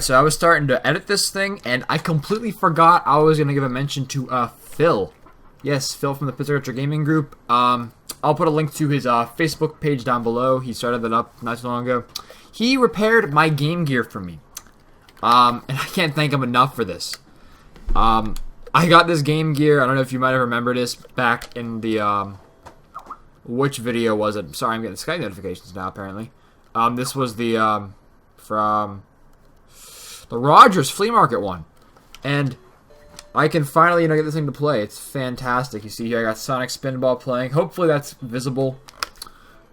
Alright, so I was starting to edit this thing, and I completely forgot I was going to give a mention to Phil. Yes, Phil from the Teeohh Gaming Group. I'll put a link to his Facebook page down below. He started that up not too long ago. He repaired my Game Gear for me. And I can't thank him enough for this. I got this Game Gear. I don't know if you might have remembered this back in the, which video was it? Sorry, I'm getting Skype notifications now, apparently. This was the, from the Rogers Flea Market one. And I can finally, get this thing to play. It's fantastic. You see here, I got Sonic Spinball playing. Hopefully that's visible.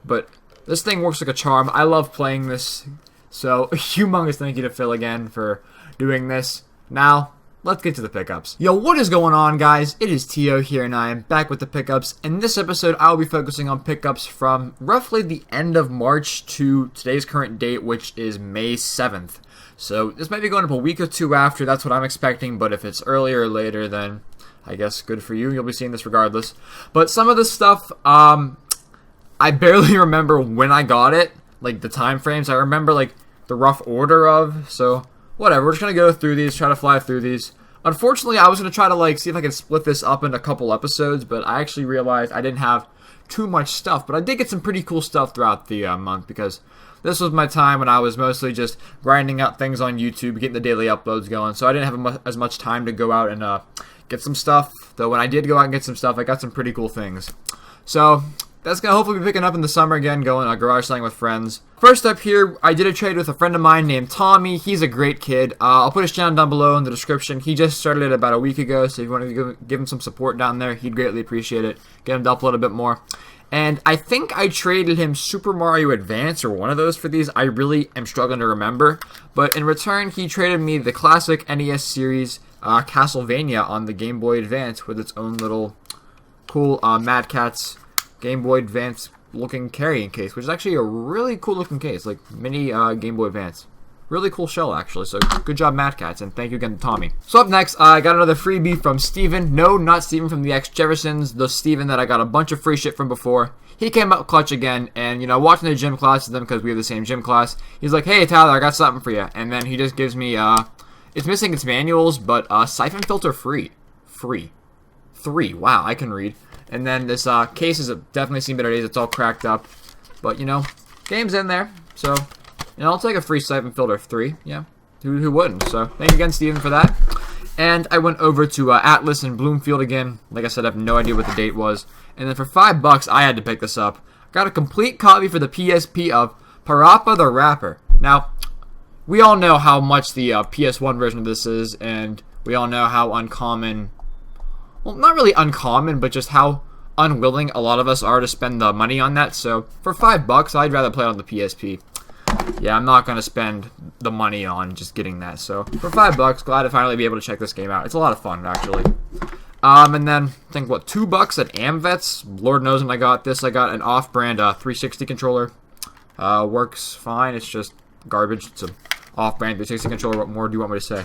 But this thing works like a charm. I love playing this. So, humongous thank you to Phil again for doing this. Now, let's get to the pickups. Yo, what is going on, guys? It is Teeoh here, and I am back with the pickups. In this episode, I will be focusing on pickups from roughly the end of March to today's current date, which is May 7th. So, this might be going up a week or two after. That's what I'm expecting, but if it's earlier or later, then I guess good for you. You'll be seeing this regardless. But some of this stuff, I barely remember when I got it, like the time frames. I remember, like, the rough order of, so whatever. We're just going to go through these, try to fly through these. Unfortunately, I was going to try to, like, see if I could split this up into a couple episodes, but I actually realized I didn't have too much stuff. But I did get some pretty cool stuff throughout the month, because this was my time when I was mostly just grinding out things on YouTube, getting the daily uploads going, so I didn't have as much time to go out and get some stuff. Though when I did go out and get some stuff, I got some pretty cool things. So that's going to hopefully be picking up in the summer again, going garage selling with friends. First up here, I did a trade with a friend of mine named Tommy. He's a great kid. I'll put his channel down below in the description. He just started it about a week ago, so if you want to give him some support down there, he'd greatly appreciate it. Get him to upload a bit more. And I think I traded him Super Mario Advance or one of those for these. I really am struggling to remember. But in return, he traded me the classic NES series Castlevania on the Game Boy Advance with its own little cool Mad Catz Game Boy Advance looking carrying case, which is actually a really cool looking case, like mini Game Boy Advance. Really cool shell, actually, so good job, Mad Catz, and thank you again to Tommy. So up next, I got another freebie from Steven. No, not Steven from the X-Jeffersons, the Steven that I got a bunch of free shit from before. He came up clutch again, and, watching the gym class with them, because we have the same gym class, he's like, hey, Tyler, I got something for you. And then he just gives me, it's missing its manuals, but siphon filter free. Free. 3, wow, I can read. And then this case has definitely seen better days. It's all cracked up. But, game's in there. So, I'll take a free siphon filter of 3. Yeah, who wouldn't? So, thank you again, Steven, for that. And I went over to Atlas in Bloomfield again. Like I said, I have no idea what the date was. And then for $5, I had to pick this up. Got a complete copy for the PSP of Parappa the Rapper. Now, we all know how much the PS1 version of this is. And we all know how uncommon... Well, not really uncommon, but just how unwilling a lot of us are to spend the money on that. So, for $5, I'd rather play it on the PSP. Yeah, I'm not going to spend the money on just getting that. So, for $5, glad to finally be able to check this game out. It's a lot of fun, actually. And then, I think, $2 at AmVets? Lord knows when I got this. I got an off-brand 360 controller. Works fine. It's just garbage. It's a off-brand 360 controller. What more do you want me to say?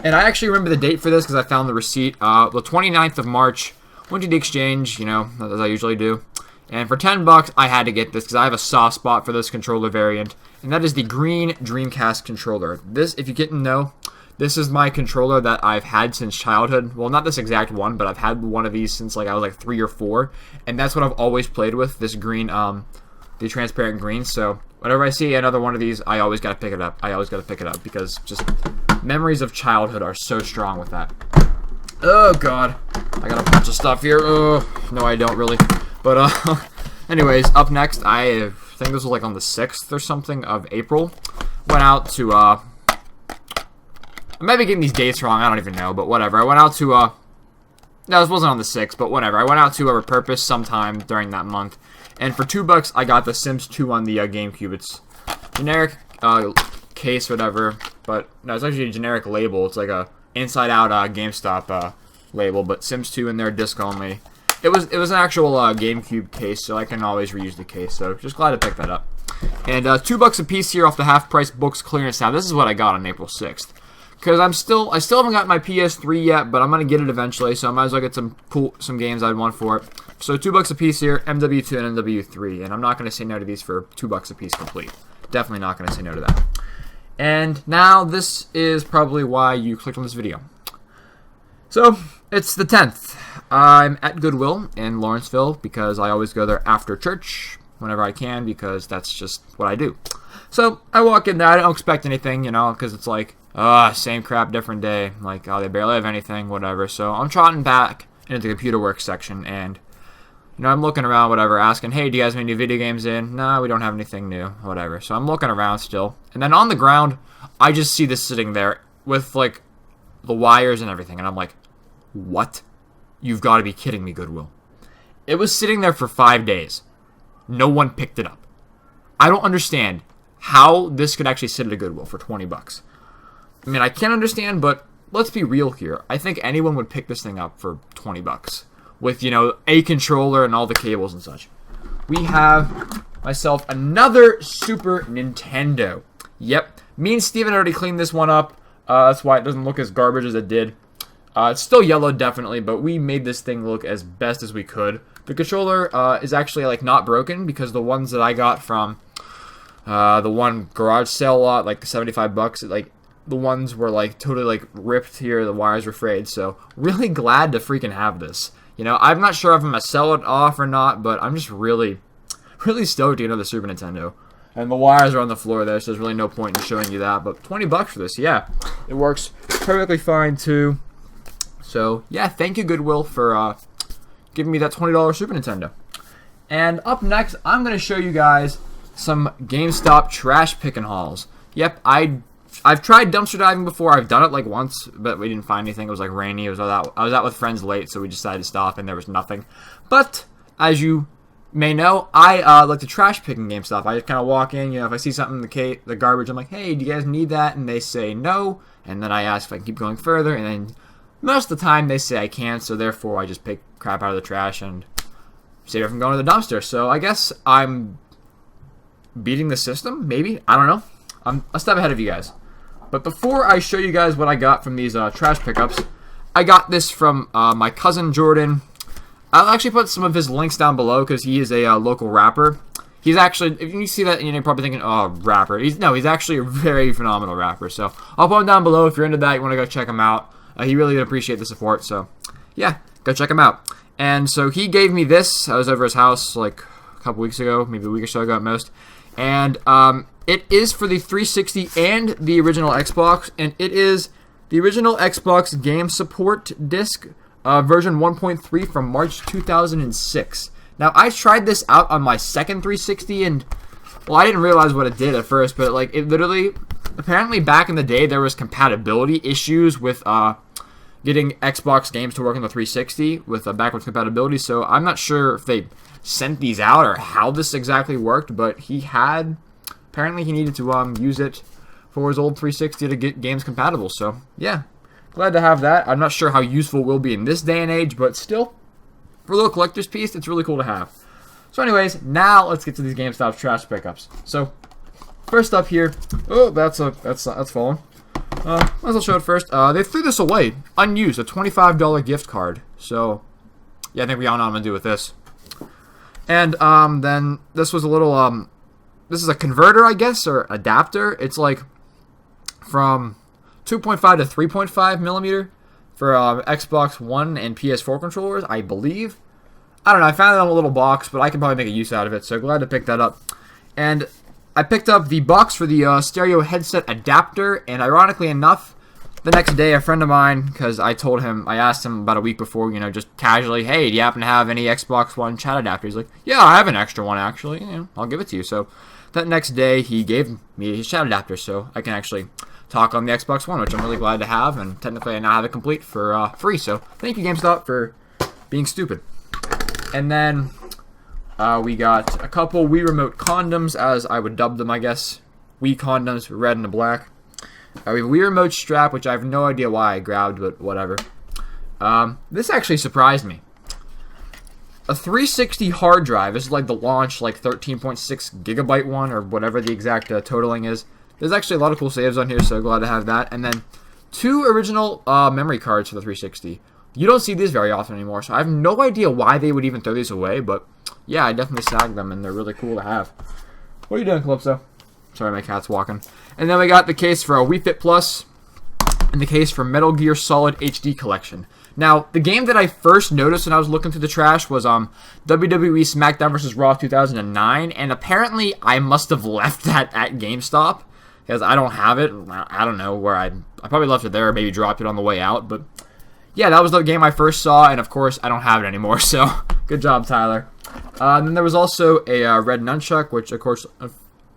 And I actually remember the date for this because I found the receipt. The 29th of March, went to the exchange, as I usually do. And for $10, I had to get this because I have a soft spot for this controller variant. And that is the green Dreamcast controller. This, if you didn't know, this is my controller that I've had since childhood. Well, not this exact one, but I've had one of these since I was 3 or 4. And that's what I've always played with, this green, the transparent green. So whenever I see another one of these, I always gotta pick it up. I always gotta pick it up because just memories of childhood are so strong with that. Oh god, I got a bunch of stuff here. No, I don't really. But anyways, up next, I think this was on the 6th or something of April. Went out to I might be getting these dates wrong. I don't even know, but whatever. I went out to no, this wasn't on the 6th, but whatever. I went out to Repurpose sometime during that month. And for $2, I got the Sims 2 on the GameCube. It's generic case, whatever. But no, it's actually a generic label. It's like a inside-out GameStop label, but Sims 2 in there, disc only. It was an actual GameCube case, so I can always reuse the case. So just glad to pick that up. And $2 a piece here off the half-price books clearance. Now this is what I got on April 6th. Because I still haven't got my PS3 yet, but I'm gonna get it eventually. So I might as well get some games I'd want for it. So $2 a piece here, MW2 and MW3, and I'm not gonna say no to these for $2 a piece complete. Definitely not gonna say no to that. And now this is probably why you clicked on this video. So, it's the 10th. I'm at Goodwill in Lawrenceville because I always go there after church whenever I can because that's just what I do. So, I walk in there. I don't expect anything, you know, because it's like, same crap, different day. Like, they barely have anything, whatever. So, I'm trotting back into the computer work section and, you know, I'm looking around, whatever, asking, hey, do you guys have any new video games in? No, we don't have anything new, whatever. So, I'm looking around still. And then on the ground, I just see this sitting there with, like, the wires and everything. And I'm like, what? You've got to be kidding me, Goodwill. It was sitting there for 5 days. No one picked it up. I don't understand how this could actually sit at a Goodwill for 20 bucks. I mean, I can't understand, but let's be real here. I think anyone would pick this thing up for 20 bucks with, you know, a controller and all the cables and such. We have myself another Super Nintendo. Yep. Me and Steven already cleaned this one up. That's why it doesn't look as garbage as it did. It's still yellow, definitely, but we made this thing look as best as we could. The controller is actually, like, not broken because the ones that I got from the one garage sale lot, like 75 bucks, like, the ones were, like, totally, like, ripped here. The wires were frayed, so really glad to freaking have this. You know, I'm not sure if I'm going to sell it off or not, but I'm just really, really stoked to get another Super Nintendo. And the wires are on the floor there, so there's really no point in showing you that. But 20 bucks for this, yeah. It works perfectly fine, too. So, yeah, thank you, Goodwill, for giving me that $20 Super Nintendo. And up next, I'm going to show you guys some GameStop trash picking hauls. Yep, I've tried dumpster diving before. I've done it like once, but we didn't find anything. It was like rainy. I was out with friends late, so we decided to stop, and there was nothing. But, as you may know, I like to trash pick in GameStop. I just kind of walk in, you know, if I see something in the garbage, I'm like, hey, do you guys need that? And they say no, and then I ask if I can keep going further, and then most of the time they say I can't, so therefore I just pick crap out of the trash and save it from going to the dumpster. So I guess I'm beating the system, maybe? I don't know. I'm a step ahead of you guys. But before I show you guys what I got from these trash pickups, I got this from my cousin Jordan. I'll actually put some of his links down below because he is a local rapper. He's actually, if you see that, you're probably thinking, oh, rapper. He's actually a very phenomenal rapper. So I'll put him down below. If you're into that, you want to go check him out. He really did appreciate the support, so yeah, go check him out. And so he gave me this. I was over his house like a couple weeks ago, maybe a week or so ago at most. And it is for the 360 and the original Xbox, and it is the original Xbox Game Support Disc, version 1.3 from March 2006. Now, I tried this out on my second 360, and, well, I didn't realize what it did at first, but, like, it literally, apparently back in the day, there was compatibility issues with getting Xbox games to work on the 360 with backwards compatibility, so I'm not sure if they sent these out or how this exactly worked, but apparently he needed to use it for his old 360 to get games compatible, so yeah, glad to have that. I'm not sure how useful it will be in this day and age, but still, for a little collector's piece, it's really cool to have. So anyways, now let's get to these GameStop trash pickups. So, first up here, oh, that's fallen. Might as well show it first. They threw this away, unused, a $25 gift card. So, yeah, I think we all know what I'm going to do with this. And, then, this was a little, this is a converter, I guess, or adapter. It's like, from 2.5 to 3.5 millimeter for, Xbox One and PS4 controllers, I believe. I don't know, I found it in a little box, but I can probably make a use out of it, so glad to pick that up. And I picked up the box for the stereo headset adapter, and ironically enough, the next day, a friend of mine, because I asked him about a week before, you know, just casually, hey, do you happen to have any Xbox One chat adapter? He's like, yeah, I have an extra one, actually, you know, I'll give it to you. So that next day, he gave me his chat adapter, so I can actually talk on the Xbox One, which I'm really glad to have, and technically I now have it complete for free, so thank you, GameStop, for being stupid. And then we got a couple Wii Remote condoms, as I would dub them, I guess. Wii condoms, red and black. We have a Wii Remote strap, which I have no idea why I grabbed, but whatever. This actually surprised me. A 360 hard drive. This is like the launch, like 13.6 gigabyte one, or whatever the exact totaling is. There's actually a lot of cool saves on here, so glad to have that. And then 2 original memory cards for the 360. You don't see these very often anymore, so I have no idea why they would even throw these away, but yeah, I definitely snagged them, and they're really cool to have. What are you doing, Calypso? Sorry, my cat's walking. And then we got the case for a Wii Fit Plus and the case for Metal Gear Solid HD Collection. Now, the game that I first noticed when I was looking through the trash was WWE SmackDown vs. Raw 2009, and apparently I must have left that at GameStop because I don't have it. I don't know where I probably left it there or maybe dropped it on the way out, but yeah, that was the game I first saw, and of course I don't have it anymore, so good job, Tyler. And then there was also a red nunchuck, which of course,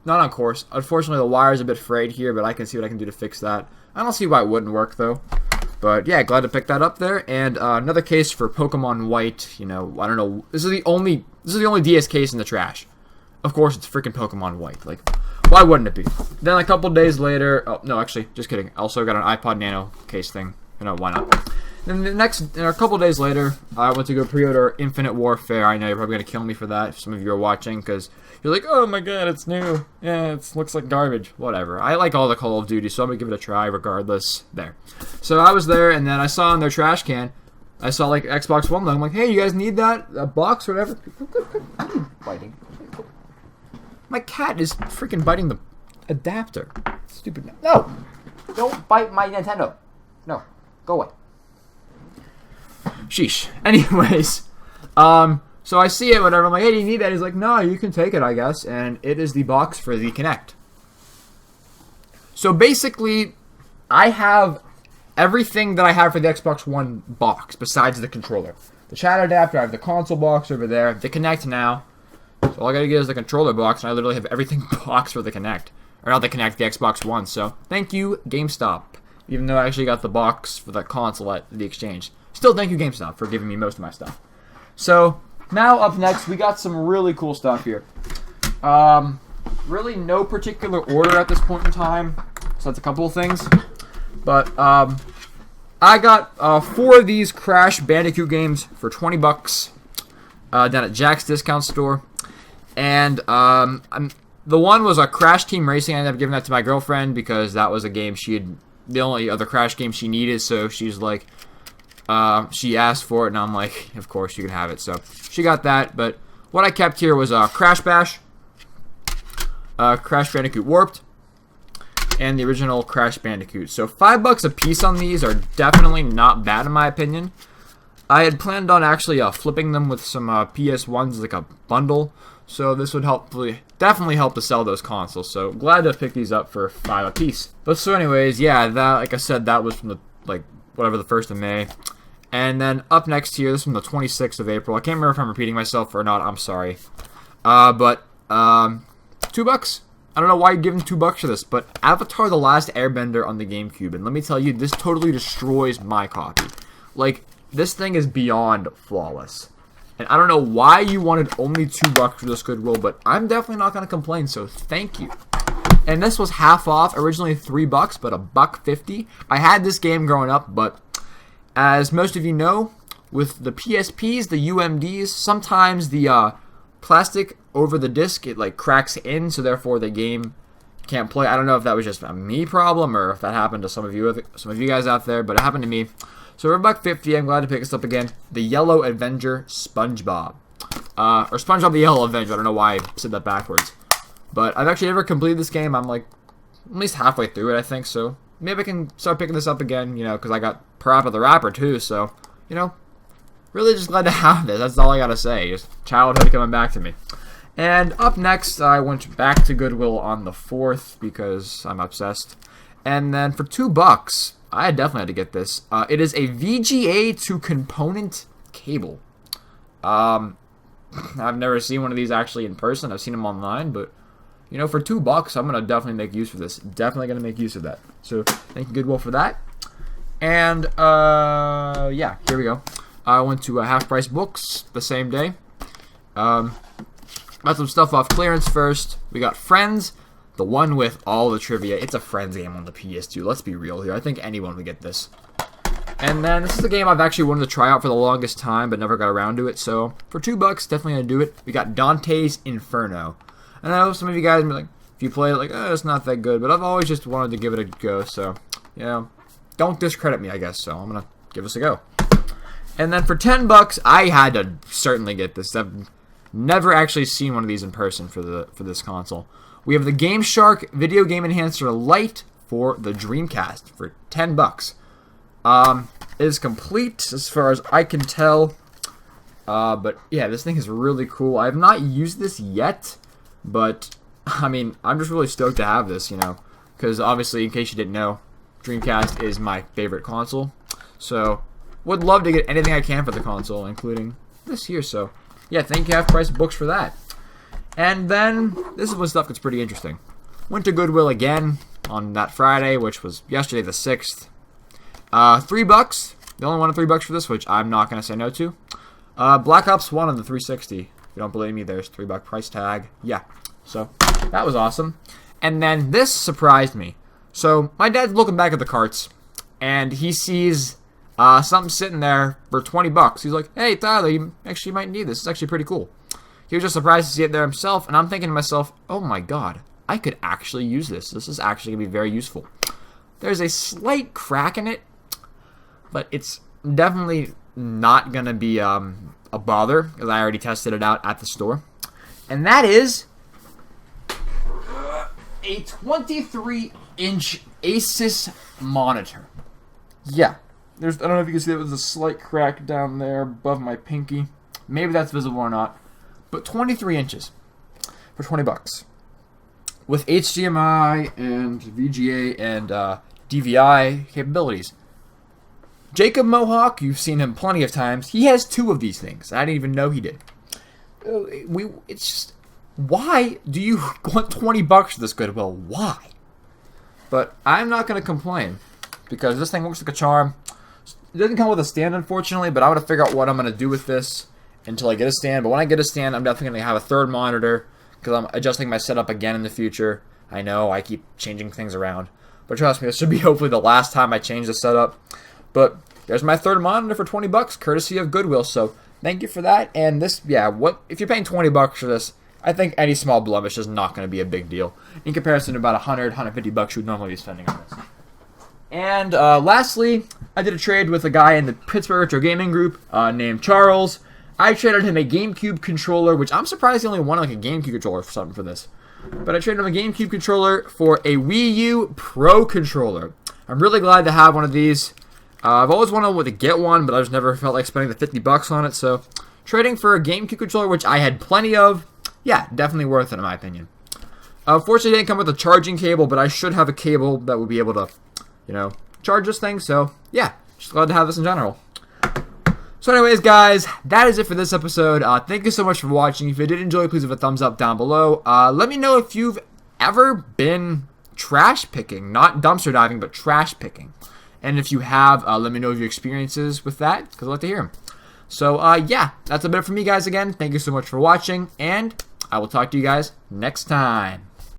unfortunately the wire is a bit frayed here, but I can see what I can do to fix that. I don't see why it wouldn't work though. But yeah, glad to pick that up there. And another case for Pokemon White. You know, I don't know. This is the only DS case in the trash. Of course, it's freaking Pokemon White. Like, why wouldn't it be? Then a couple days later, oh no, actually, just kidding. Also got an iPod Nano case thing. You know, why not? Then a couple days later, I went to go pre-order Infinite Warfare. I know you're probably gonna kill me for that if some of you are watching, because you're like, oh my god, it's new. Yeah, it looks like garbage. Whatever. I like all the Call of Duty, so I'm gonna give it a try regardless. There. So I was there, and then I saw in their trash can, I saw like Xbox One. I'm like, hey, you guys need that box or whatever? What are you biting? My cat is freaking biting the adapter. Stupid. No! Don't bite my Nintendo. No. Go away. Sheesh. Anyways, so I see it, whatever. I'm like, hey, do you need that? He's like, no, you can take it, I guess. And it is the box for the Kinect. So basically, I have everything that I have for the Xbox One box, besides the controller. The chat adapter, I have the console box over there, the Kinect now. So all I gotta get is the controller box, and I literally have everything boxed for the Kinect. Or not the Kinect, the Xbox One. So thank you, GameStop. Even though I actually got the box for the console at the exchange. Still, thank you, GameStop, for giving me most of my stuff. So, now up next, we got some really cool stuff here. Really no particular order at this point in time. So that's a couple of things. But, I got 4 of these Crash Bandicoot games for $20 down at Jack's Discount Store. And, the one was a Crash Team Racing. I ended up giving that to my girlfriend because that was a game she had, the only other Crash game she needed, so she's like, she asked for it, and I'm like, of course, you can have it. So she got that, but what I kept here was Crash Bash, Crash Bandicoot Warped, and the original Crash Bandicoot. So $5 a piece on these are definitely not bad in my opinion. I had planned on actually flipping them with some PS1s, like a bundle, so this would definitely help to sell those consoles. So glad to pick these up for $5 a piece. But so anyways, yeah, that, like I said, that was from the whatever, the 1st of May. And then up next here, this is from the 26th of April. I can't remember if I'm repeating myself or not. I'm sorry. $2. I don't know why you're giving $2 for this, but Avatar: The Last Airbender on the GameCube. And let me tell you, this totally destroys my copy. Like, this thing is beyond flawless. And I don't know why you wanted only $2 for this Goodwill, but I'm definitely not going to complain, so thank you. And this was half off, originally $3, but $1.50. I had this game growing up, but as most of you know, with the PSPs, the UMDs, sometimes the plastic over the disc, it like cracks in, so therefore the game can't play. I don't know if that was just a me problem or if that happened to some of you guys out there, but it happened to me. So for $1.50, I'm glad to pick this up again. The Yellow Avenger SpongeBob. Or SpongeBob the Yellow Avenger. I don't know why I said that backwards. But I've actually never completed this game. I'm like at least halfway through it, I think. So maybe I can start picking this up again, you know, because I got Parappa the Rapper too. So, you know, really just glad to have this. That's all I got to say. Just childhood coming back to me. And up next, I went back to Goodwill on the 4th because I'm obsessed. And then for $2, I definitely had to get this. It is a VGA to component cable. I've never seen one of these actually in person. I've seen them online, but you know, for $2, I'm gonna definitely make use of this. Definitely gonna make use of that. So thank you, Goodwill, for that. And yeah, here we go. I went to Half Price Books the same day. Got some stuff off clearance first. We got Friends. The one with all the trivia. It's a Friends game on the PS2. Let's be real here. I think anyone would get this. And then this is a game I've actually wanted to try out for the longest time, but never got around to it. So for $2, definitely gonna do it. We got Dante's Inferno. And I know some of you guys be like, if you play it, like, oh, it's not that good. But I've always just wanted to give it a go. So, you know, don't discredit me, I guess. So I'm gonna give this a go. And then for $10, I had to certainly get this. I've never actually seen one of these in person for this console. We have the Game Shark Video Game Enhancer Lite for the Dreamcast for $10. It is complete as far as I can tell. But yeah, this thing is really cool. I have not used this yet, but I mean, I'm just really stoked to have this, you know, because obviously, in case you didn't know, Dreamcast is my favorite console. So, would love to get anything I can for the console, including this here. So, yeah, thank you, Half Price Books, for that. And then, this is when stuff gets pretty interesting. Went to Goodwill again on that Friday, which was yesterday the 6th. $3. The only one at $3 for this, which I'm not going to say no to. Black Ops 1 on the 360. If you don't believe me, there's $3 price tag. Yeah, so that was awesome. And then this surprised me. So my dad's looking back at the carts, and he sees something sitting there for $20. He's like, "Hey, Tyler, you actually might need this. It's actually pretty cool." He was just surprised to see it there himself, and I'm thinking to myself, "Oh my god, I could actually use this. This is actually going to be very useful." There's a slight crack in it, but it's definitely not going to be a bother, because I already tested it out at the store. And that is a 23-inch Asus monitor. Yeah, I don't know if you can see there was a slight crack down there above my pinky. Maybe that's visible or not. But 23 inches for $20. With HDMI and VGA and DVI capabilities. Jacob Mohawk, you've seen him plenty of times. He has 2 of these things. I didn't even know he did. It's just, why do you want $20 for this Goodwill? Why? But I'm not going to complain, because this thing works like a charm. It doesn't come with a stand, unfortunately, but I'm going to figure out what I'm going to do with this until I get a stand. But when I get a stand, I'm definitely going to have a third monitor, because I'm adjusting my setup again in the future. I know I keep changing things around, but trust me, this should be hopefully the last time I change the setup. But there's my third monitor for $20, courtesy of Goodwill. So thank you for that. And this, yeah, what if you're paying $20 for this? I think any small blemish is not going to be a big deal in comparison to about $100-$150 you'd normally be spending on this. And lastly, I did a trade with a guy in the Pittsburgh Retro Gaming Group named Charles. I traded him a GameCube controller, which I'm surprised he only wanted like a GameCube controller for something for this. But I traded him a GameCube controller for a Wii U Pro controller. I'm really glad to have one of these. I've always wanted to get one, but I just never felt like spending the $50 on it. So, trading for a GameCube controller, which I had plenty of, yeah, definitely worth it in my opinion. Fortunately, it didn't come with a charging cable, but I should have a cable that would be able to, you know, charge this thing. So, yeah, just glad to have this in general. So anyways, guys, that is it for this episode. Thank you so much for watching. If you did enjoy, please leave a thumbs up down below. Let me know if you've ever been trash picking, not dumpster diving, but trash picking. And if you have, let me know of your experiences with that, because I'd like to hear them. So, yeah, that's a bit for me, guys, again. Thank you so much for watching, and I will talk to you guys next time.